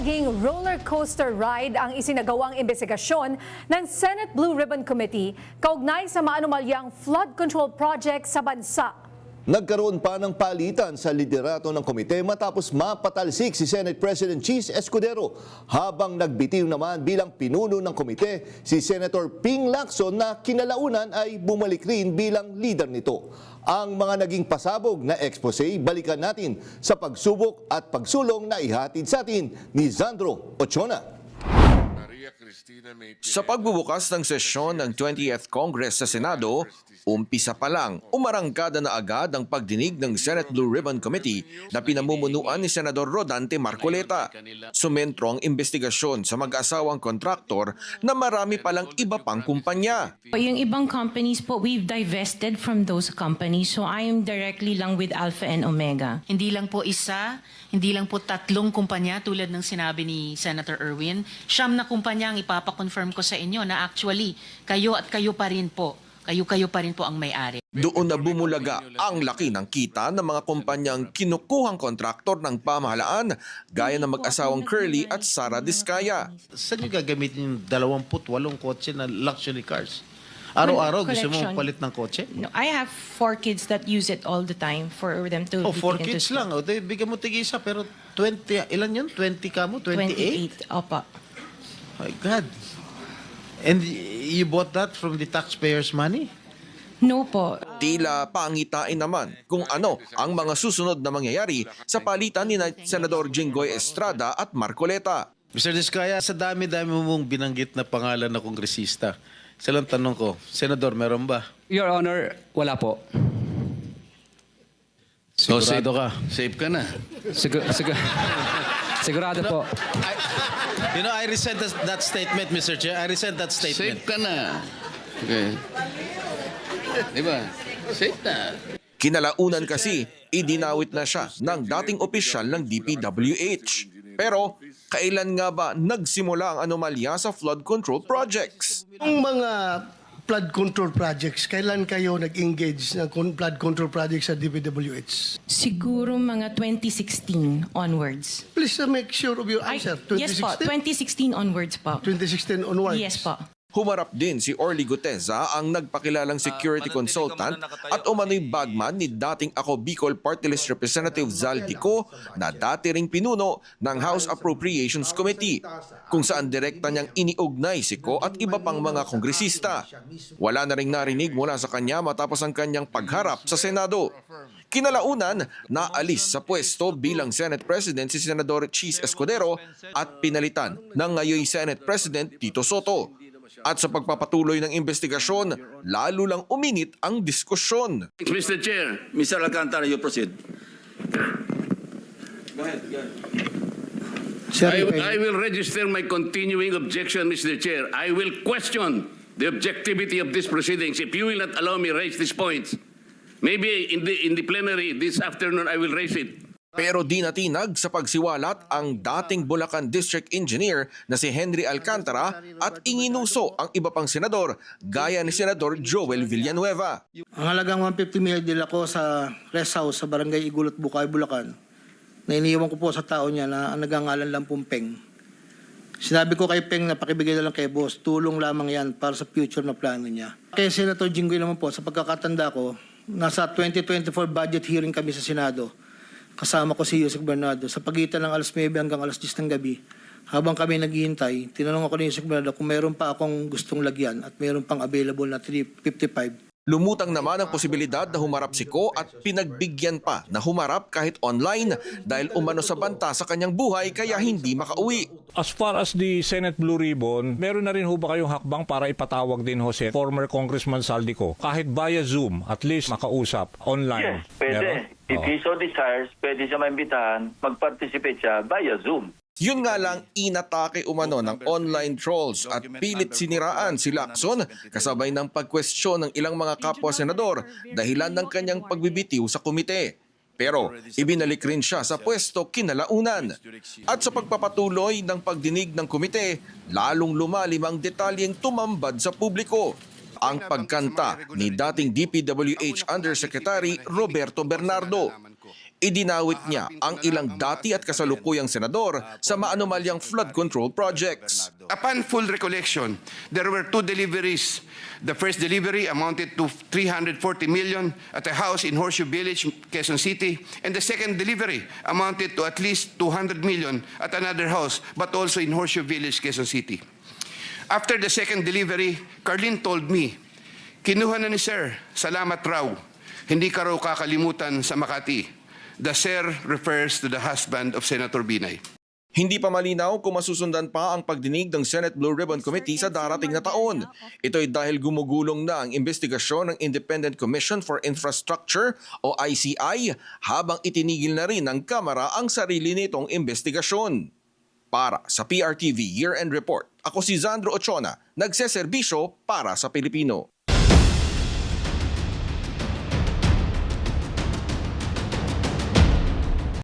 naging roller coaster ride ang isinagawang investigasyon ng Senate Blue Ribbon Committee kaugnay sa maanumalyang flood control project sa bansa. Nagkaroon pa ng palitan sa liderato ng komite matapos mapatalsik si Senate President Cheese Escudero habang nagbitiw naman bilang pinuno ng komite si Senator Ping Lacson na kinalaunan ay bumalik rin bilang leader nito. Ang mga naging pasabog na expose balikan natin sa pagsubok at pagsulong na ihatid sa atin ni Zandro Ochona. Sa pagbubukas ng sesyon ng 20th Congress sa Senado, umpisa pa lang, umarangkada na agad ang pagdinig ng Senate Blue Ribbon Committee na pinamumunuan ni Senador Rodante Marcoleta. Sumentro ang investigasyon sa mag-asawang kontraktor na marami palang iba pang kumpanya. Yung ibang companies po, we've divested from those companies. So I am directly lang with Alpha and Omega. Hindi lang po isa, hindi lang po tatlong kumpanya tulad ng sinabi ni Senator Erwin. Siyam na kumpanya ang ipapakonfirm ko sa inyo na actually kayo at kayo pa rin po. Kayo pa rin po ang may-ari. Doon na bumulaga ang laki ng kita ng mga kumpanyang kinukuhang kontraktor ng pamahalaan gaya ng mag-asawang Curly at Sara Diskaya. Saan nyo gagamitin yung 28 kotse na luxury cars? Araw-araw gusto mo palit ng kotse? No, I have 4 kids that use it all the time for them to... Oh, 4 kids lang. O, bigyan mo tig-isa pero 20, ilan yun? 20 ka mo? 28? 28, opa. My God. And you bought that from the taxpayers' money? No po. Tila pangitain naman kung ano ang mga susunod na mangyayari sa palitan ni Senador Jinggoy Estrada at Marcoleta. Mr. Diskaya, sa dami-dami mong binanggit na pangalan na kongresista, isa lang tanong ko, Senador, meron ba? Your Honor, wala po. Sigurado ka? Safe ka na. Sigurado po. You know, I resent that statement, Mr. Chair. I resent that statement. Safe ka na. Okay. Di ba? Safe na. Kinalaunan kasi, idinawit na siya ng dating opisyal ng DPWH. Pero, kailan nga ba nagsimula ang anomalya sa flood control projects? Yung mga flood control projects, kailan kayo nag-engage ng flood control projects sa DPWH? Siguro mga 2016 onwards. Please make sure of your answer. Yes po, 2016 onwards po. 2016 onwards? Yes po. Humarap din si Orly Guteza, ang nagpakilalang security consultant at umano'y bagman ni dating Ako Bicol Party List Representative Zaldico na dati ring pinuno ng House Appropriations Committee, kung saan direkta niyang iniugnay si Ko at iba pang mga kongresista. Wala na ring narinig mula sa kanya matapos ang kanyang pagharap sa Senado. Kinalaunan, naalis sa pwesto bilang Senate President si Senador Cheese Escudero at pinalitan ng ngayoy Senate President Tito Soto. At sa pagpapatuloy ng investigasyon, lalo lang uminit ang diskusyon. Mr. Chair, Mr. Alcantara, you proceed. Go ahead. I will register my continuing objection, Mr. Chair. I will question the objectivity of these proceedings if you will not allow me raise these points. Maybe in the plenary this afternoon I will raise it. Pero di natinag sa pagsiwalat ang dating Bulacan District Engineer na si Henry Alcantara at inginuso ang iba pang senador gaya ni Senador Joel Villanueva. Ang halagang 150 million dila ko sa rest house sa Barangay Igulot, Bukay, Bulacan, na iniiwan ko po sa tao niya na ang nagangalan lang pong Peng. Sinabi ko kay Peng na pakibigay na lang kay boss, tulong lamang yan para sa future na plano niya. Kay Senator Jinggoy naman po, sa pagkakatanda ko, nasa 2024 budget hearing kami sa Senado. Kasama ko si Yusek Bernardo sa pagitan ng alas 9 hanggang alas 10 ng gabi. Habang kami naghihintay, tinanong ako ni Yusek Bernardo kung meron pa akong gustong lagyan at meron pang available na 355. Lumutang naman ang posibilidad na humarap si Ko at pinagbigyan pa na humarap kahit online dahil umano sa banta sa kanyang buhay kaya hindi makauwi. As far as the Senate Blue Ribbon, meron na rin ho ba kayong hakbang para ipatawag din ho si former Congressman Zaldico? Kahit via Zoom, at least makausap online. Yes, pwede. Meron? If he so desires, pwede siya maimbitahan, mag-participate siya via Zoom. Yun nga lang, inatake umano ng online trolls at pilit siniraan si Lacson kasabay ng pagkwestiyon ng ilang mga kapwa-senador dahilan ng kanyang pagbibitiw sa komite. Pero ibinalik rin siya sa pwesto kinalaunan. At sa pagpapatuloy ng pagdinig ng komite, lalong lumalim ang detalyeng tumambad sa publiko. Ang pagkanta ni dating DPWH Undersecretary Roberto Bernardo. Idinawit niya ang ilang dati at kasalukuyang senador sa maanumalyang flood control projects. Upon full recollection, there were 2 deliveries. The first delivery amounted to 340 million at a house in Horseshoe Village, Quezon City, and the second delivery amounted to at least 200 million at another house, but also in Horseshoe Village, Quezon City. After the second delivery, Carlene told me, "Kinuha na ni Sir, salamat raw. Hindi ka raw kakalimutan sa Makati." The Sir refers to the husband of Senator Binay. Hindi pa malinaw kung masusundan pa ang pagdinig ng Senate Blue Ribbon Committee sa darating na taon. Ito'y dahil gumugulong na ang investigasyon ng Independent Commission for Infrastructure o ICI habang itinigil na rin ng Kamara ang sarili nitong investigasyon. Para sa PRTV Year-End Report, ako si Zandro Ochona, nagseserbisyo para sa Pilipino.